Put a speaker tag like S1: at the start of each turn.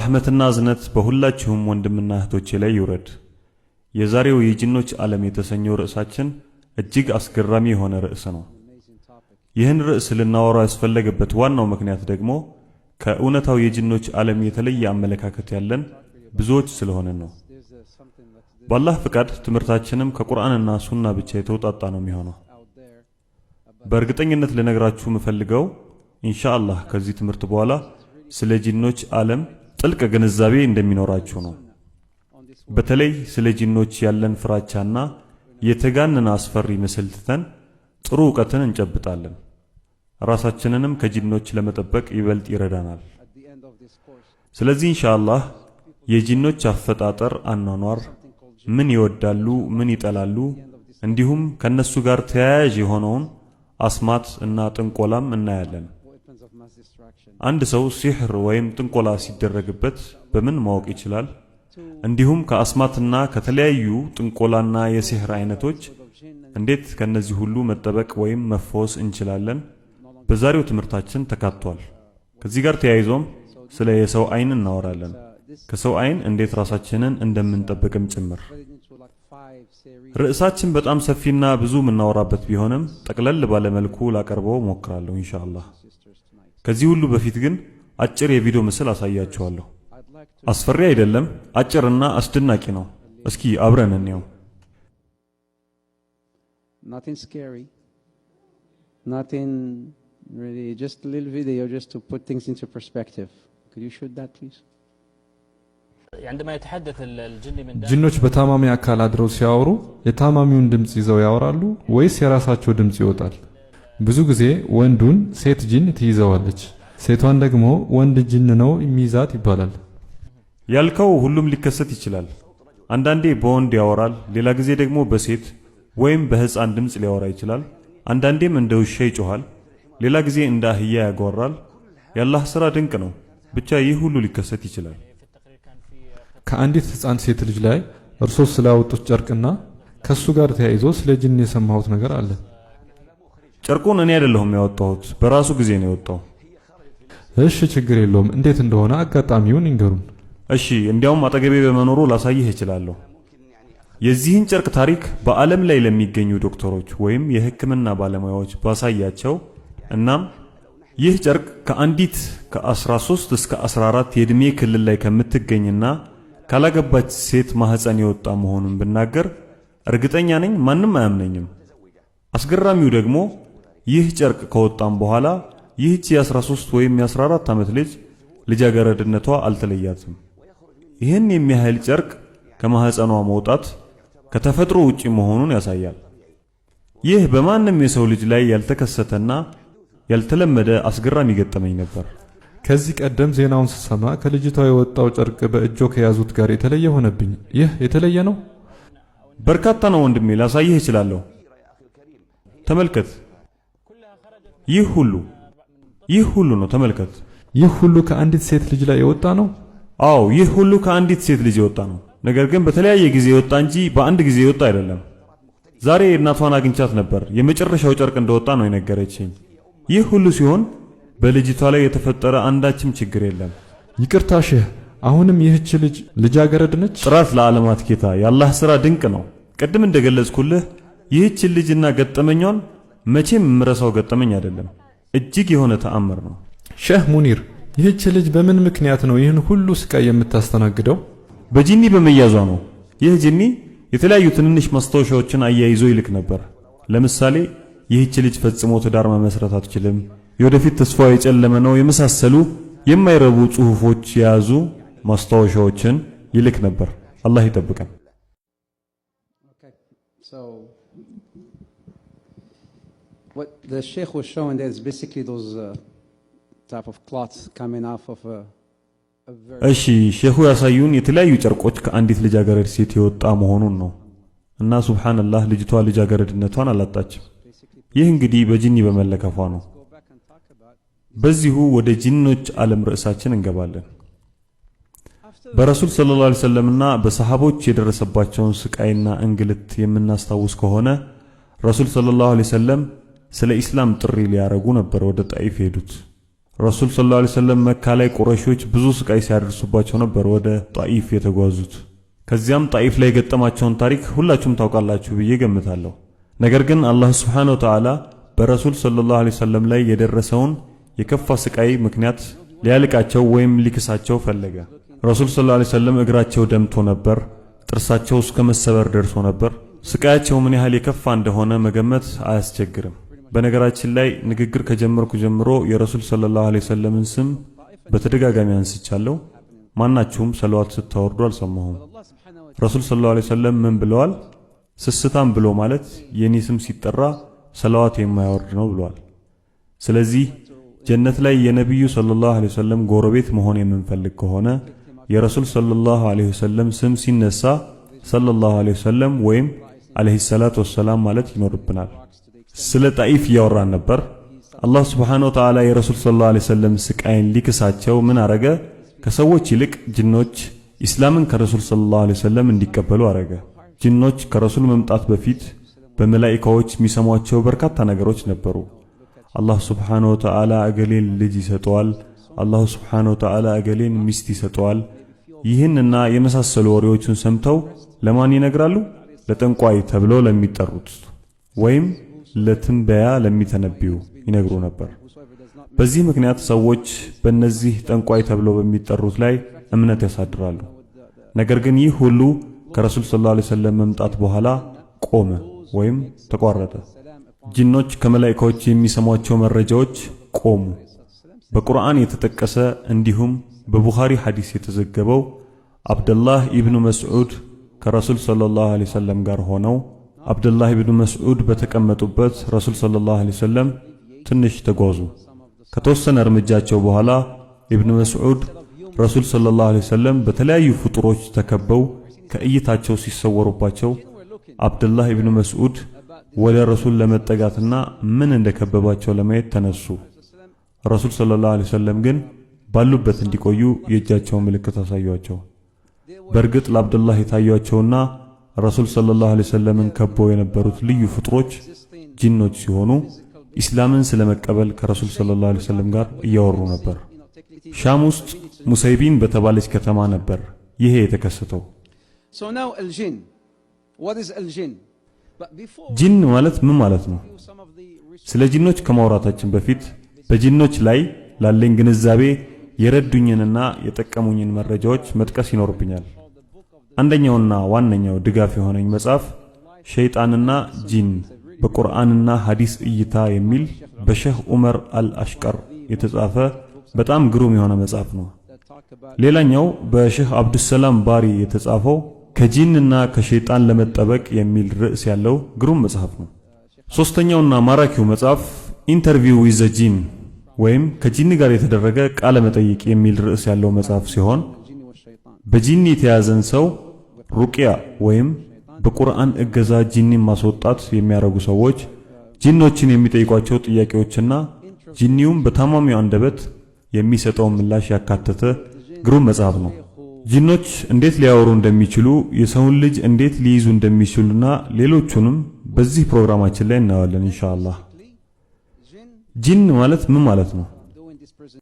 S1: ረህመትና እዝነት በሁላችሁም ወንድምና እህቶቼ ላይ ይውረድ። የዛሬው የጂኖች ዓለም የተሰኘው ርዕሳችን እጅግ አስገራሚ የሆነ ርዕስ ነው። ይህን ርዕስ ልናወራው ያስፈለገበት ዋናው ምክንያት ደግሞ ከእውነታው የጂኖች ዓለም የተለየ አመለካከት ያለን ብዙዎች ስለሆነን ነው። በአላህ ፍቃድ ትምህርታችንም ከቁርአንና ሱና ብቻ የተውጣጣ ነው የሚሆነው። በእርግጠኝነት ልነግራችሁ የምፈልገው ኢንሻአላህ ከዚህ ትምህርት በኋላ ስለ ጂኖች ዓለም ጥልቅ ግንዛቤ እንደሚኖራችሁ ነው። በተለይ ስለ ጂኖች ያለን ፍራቻና የተጋነነ አስፈሪ ምስል ትተን ጥሩ ዕውቀትን እንጨብጣለን። ራሳችንንም ከጂኖች ለመጠበቅ ይበልጥ ይረዳናል። ስለዚህ ኢንሻአላህ የጂኖች አፈጣጠር፣ አኗኗር፣ ምን ይወዳሉ፣ ምን ይጠላሉ፣ እንዲሁም ከነሱ ጋር ተያያዥ የሆነውን አስማት እና ጥንቆላም እናያለን። አንድ ሰው ሲህር ወይም ጥንቆላ ሲደረግበት በምን ማወቅ ይችላል? እንዲሁም ከአስማትና ከተለያዩ ጥንቆላና የሲህር አይነቶች እንዴት ከነዚህ ሁሉ መጠበቅ ወይም መፈወስ እንችላለን? በዛሬው ትምህርታችን ተካቷል። ከዚህ ጋር ተያይዞም ስለ የሰው አይን እናወራለን። ከሰው አይን እንዴት ራሳችንን እንደምንጠብቅም ጭምር። ርዕሳችን በጣም ሰፊና ብዙ የምናወራበት ቢሆንም ጠቅለል ባለ መልኩ ላቀርበው ሞክራለሁ ኢንሻአላህ። ከዚህ ሁሉ በፊት ግን አጭር የቪዲዮ ምስል አሳያችኋለሁ። አስፈሪ አይደለም፣ አጭርና አስደናቂ ነው። እስኪ አብረን እንየው።
S2: Nothing scary. Nothing really, just a little video just to put things into perspective. Could you shoot that please?
S3: عندما يتحدث الجن من
S4: ጅኖች በታማሚ አካል አድረው ሲያወሩ የታማሚውን ድምጽ ይዘው ያወራሉ ወይስ የራሳቸው ድምጽ ይወጣል? ብዙ ጊዜ ወንዱን ሴት ጅን ትይዘዋለች፣ ሴቷን ደግሞ ወንድ ጅን ነው የሚይዛት ይባላል።
S1: ያልከው ሁሉም ሊከሰት ይችላል። አንዳንዴ በወንድ ያወራል፣ ሌላ ጊዜ ደግሞ በሴት ወይም በህፃን ድምጽ ሊያወራ ይችላል። አንዳንዴም እንደ ውሻ ይጮሃል፣ ሌላ ጊዜ እንደ አህያ ያጓራል። የአላህ ሥራ ድንቅ ነው። ብቻ ይህ ሁሉ ሊከሰት ይችላል።
S4: ከአንዲት ህፃን ሴት ልጅ ላይ እርሶ ስላወጡት ጨርቅና ከሱ ጋር ተያይዞ ስለ ጅን የሰማሁት ነገር አለ።
S1: ጨርቁን እኔ አይደለሁም ያወጣሁት፣ በራሱ ጊዜ ነው ያወጣው።
S4: እሺ ችግር የለውም። እንዴት እንደሆነ አጋጣሚውን ይንገሩን።
S1: እሺ እንዲያውም አጠገቤ በመኖሩ ላሳይህ እችላለሁ። የዚህን ጨርቅ ታሪክ በዓለም ላይ ለሚገኙ ዶክተሮች ወይም የህክምና ባለሙያዎች ባሳያቸው፣ እናም ይህ ጨርቅ ከአንዲት ከ13 እስከ 14 የዕድሜ ክልል ላይ ከምትገኝና ካላገባች ሴት ማህፀን የወጣ መሆኑን ብናገር እርግጠኛ ነኝ ማንም አያምነኝም። አስገራሚው ደግሞ ይህ ጨርቅ ከወጣም በኋላ ይህች የ13 ወይም የ14 ዓመት ልጅ ልጃገረድነቷ አልተለያትም። ይህን የሚያህል ጨርቅ ከማህፀኗ መውጣት ከተፈጥሮ ውጪ መሆኑን ያሳያል። ይህ በማንም የሰው ልጅ ላይ ያልተከሰተና ያልተለመደ አስገራሚ ገጠመኝ ነበር።
S4: ከዚህ ቀደም ዜናውን ስሰማ ከልጅቷ የወጣው ጨርቅ በእጆ ከያዙት ጋር የተለየ ሆነብኝ። ይህ የተለየ ነው?
S1: በርካታ ነው ወንድሜ፣ ላሳይህ እችላለሁ። ተመልከት። ይህ ሁሉ ነው። ተመልከት።
S4: ይህ ሁሉ ከአንዲት ሴት ልጅ ላይ የወጣ ነው?
S1: አዎ፣ ይህ ሁሉ ከአንዲት ሴት ልጅ የወጣ ነው። ነገር ግን በተለያየ ጊዜ የወጣ እንጂ በአንድ ጊዜ የወጣ አይደለም። ዛሬ እናቷን አግኝቻት ነበር። የመጨረሻው ጨርቅ እንደወጣ ነው የነገረችኝ። ይህ ሁሉ ሲሆን በልጅቷ ላይ የተፈጠረ አንዳችም ችግር የለም።
S4: ይቅርታ ሼህ፣ አሁንም ይህች ልጅ ልጃገረድ ነች?
S1: ጥራት ለዓለማት ጌታ፣ የአላህ ሥራ ድንቅ ነው። ቅድም እንደገለጽኩልህ ይህች ልጅና ገጠመኛውን መቼም የምረሳው ገጠመኝ አይደለም። እጅግ የሆነ ተአምር ነው።
S4: ሼህ ሙኒር፣ ይህች ልጅ በምን ምክንያት ነው ይህን ሁሉ ስቃይ የምታስተናግደው?
S1: በጂኒ በመያዟ ነው። ይህ ጂኒ የተለያዩ ትንንሽ ማስታወሻዎችን አያይዞ ይልክ ነበር። ለምሳሌ ይህች ልጅ ፈጽሞ ትዳር መመስረት አትችልም፣ የወደፊት ተስፋዋ የጨለመ ነው፣ የመሳሰሉ የማይረቡ ጽሑፎች የያዙ ማስታወሻዎችን ይልክ ነበር። አላህ ይጠብቀን።
S2: So what the sheikh was showing there is basically those type of cloths coming off of a
S1: እሺ ሼኹ ያሳዩን የተለያዩ ጨርቆች ከአንዲት ልጃገረድ ሴት የወጣ መሆኑን ነው። እና ሱብሃንአላህ ልጅቷ ልጃገረድነቷን አላጣችም። ይህ እንግዲህ በጂኒ በመለከፏ ነው። በዚሁ ወደ ጂኖች ዓለም ርዕሳችን እንገባለን። በረሱል ሰለላሁ ዐለይሂ ወሰለምና በሰሃቦች የደረሰባቸውን ስቃይና እንግልት የምናስታውስ ከሆነ ረሱል ሰለላሁ ዐለይሂ ወሰለም ስለ ኢስላም ጥሪ ሊያረጉ ነበር ወደ ጣይፍ ሄዱት። ረሱል ሰለላሁ ዐለይሂ ወሰለም መካ ላይ ቁረይሾች ብዙ ስቃይ ሲያደርሱባቸው ነበር ወደ ጣኢፍ የተጓዙት። ከዚያም ጣኢፍ ላይ የገጠማቸውን ታሪክ ሁላችሁም ታውቃላችሁ ብዬ ገምታለሁ። ነገር ግን አላህ ሱብሓነሁ ወተዓላ በረሱል ሰለላሁ ዐለይሂ ወሰለም ላይ የደረሰውን የከፋ ስቃይ ምክንያት ሊያልቃቸው ወይም ሊክሳቸው ፈለገ። ረሱል ሰለላሁ ዐለይሂ ወሰለም እግራቸው ደምቶ ነበር፣ ጥርሳቸው እስከ መሰበር ደርሶ ነበር። ስቃያቸው ምን ያህል የከፋ እንደሆነ መገመት አያስቸግርም። በነገራችን ላይ ንግግር ከጀመርኩ ጀምሮ የረሱል ሰለላሁ ዐለይሂ ወሰለምን ስም በተደጋጋሚ አንስቻለሁ። ማናችሁም ሰለዋት ስታወርዱ አልሰማሁም። ረሱል ሰለላሁ ዐለይሂ ወሰለም ምን ብለዋል? ስስታም ብሎ ማለት የኔ ስም ሲጠራ ሰለዋት የማያወርድ ነው ብለዋል። ስለዚህ ጀነት ላይ የነብዩ ሰለላሁ ዐለይሂ ወሰለም ጎረቤት መሆን የምንፈልግ ከሆነ የረሱል ሰለላሁ ዐለይሂ ወሰለም ስም ሲነሳ ሰለላሁ ዐለይሂ ወሰለም ወይም ዐለይሂ ሰላቱ ወሰላም ማለት ይኖርብናል። ስለ ጣኢፍ እያወራን ነበር። አላህ ሱብሓነሁ ወተዓላ የረሱል ሰለላሁ ዐለይሂ ወሰለም ስቃይን ሊክሳቸው ምን አረገ? ከሰዎች ይልቅ ጅኖች ኢስላምን ከረሱል ሰለላሁ ዐለይሂ ወሰለም እንዲቀበሉ አረገ። ጅኖች ከረሱል መምጣት በፊት በመላእክቶች የሚሰሟቸው በርካታ ነገሮች ነበሩ። አላህ ሱብሓነሁ ወተዓላ እገሌን ልጅ ይሰጠዋል፣ አላህ ሱብሓነሁ ወተዓላ እገሌን ሚስት ይሰጠዋል። ይህንና የመሳሰሉ ወሬዎችን ሰምተው ለማን ይነግራሉ? ለጠንቋይ ተብለው ለሚጠሩት ወይም ለትንበያ ለሚተነብዩ ይነግሩ ነበር። በዚህ ምክንያት ሰዎች በእነዚህ ጠንቋይ ተብለው በሚጠሩት ላይ እምነት ያሳድራሉ። ነገር ግን ይህ ሁሉ ከረሱል ሰለላሁ ዐለይሂ ወሰለም መምጣት በኋላ ቆመ ወይም ተቋረጠ። ጂኖች ከመላእክቶች የሚሰሟቸው መረጃዎች ቆሙ። በቁርአን የተጠቀሰ እንዲሁም በቡኻሪ ሐዲስ የተዘገበው አብደላህ ኢብኑ መስዑድ ከረሱል ሰለላሁ ዐለይሂ ወሰለም ጋር ሆነው አብደላህ ኢብኑ መስዑድ በተቀመጡበት ረሱል ሰለላሁ ዐለይሂ ወሰለም ትንሽ ተጓዙ። ከተወሰነ እርምጃቸው በኋላ ኢብኑ መስዑድ ረሱል ሰለላሁ ዐለይሂ ወሰለም በተለያዩ ፍጡሮች ተከበው ከእይታቸው ሲሰወሩባቸው አብደላህ ኢብኑ መስዑድ ወደ ረሱል ለመጠጋትና ምን እንደከበባቸው ለማየት ተነሱ። ረሱል ሰለላሁ ዐለይሂ ወሰለም ግን ባሉበት እንዲቆዩ የእጃቸውን ምልክት አሳዩአቸው። በእርግጥ ለአብደላህ የታዩአቸውና ረሱል ሰለላሁ ዐለይሂ ወሰለምን ከበው የነበሩት ልዩ ፍጡሮች ጂኖች ሲሆኑ ኢስላምን ስለመቀበል ከረሱል ሰለላሁ ዐለይሂ ወሰለም ጋር እያወሩ ነበር። ሻም ውስጥ ሙሰይቢን በተባለች ከተማ ነበር ይሄ የተከሰተው። ጂን ማለት ምን ማለት ነው? ስለ ጂኖች ከማውራታችን በፊት በጂኖች ላይ ላለኝ ግንዛቤ የረዱኝንና የጠቀሙኝን መረጃዎች መጥቀስ ይኖርብኛል። አንደኛውና ዋነኛው ድጋፍ የሆነኝ መጽሐፍ ሸይጣንና ጂን በቁርአንና ሐዲስ እይታ የሚል በሼህ ዑመር አልአሽቀር የተጻፈ በጣም ግሩም የሆነ መጽሐፍ ነው። ሌላኛው በሼህ አብዱሰላም ባሪ የተጻፈው ከጂንና ከሸይጣን ለመጠበቅ የሚል ርዕስ ያለው ግሩም መጽሐፍ ነው። ሶስተኛውና ማራኪው መጽሐፍ ኢንተርቪው ዊዝ ዘ ጂን ወይም ከጂን ጋር የተደረገ ቃለ መጠይቅ የሚል ርዕስ ያለው መጽሐፍ ሲሆን በጂን የተያዘን ሰው ሩቅያ ወይም በቁርአን እገዛ ጂንን ማስወጣት የሚያረጉ ሰዎች ጂኖችን የሚጠይቋቸው ጥያቄዎችና ጂኒውም በታማሚው አንደበት የሚሰጠው ምላሽ ያካተተ ግሩም መጽሐፍ ነው። ጂኖች እንዴት ሊያወሩ እንደሚችሉ፣ የሰውን ልጅ እንዴት ሊይዙ እንደሚችሉና ሌሎቹንም በዚህ ፕሮግራማችን ላይ እናያለን ኢንሻአላህ። ጂን ማለት ምን ማለት ነው?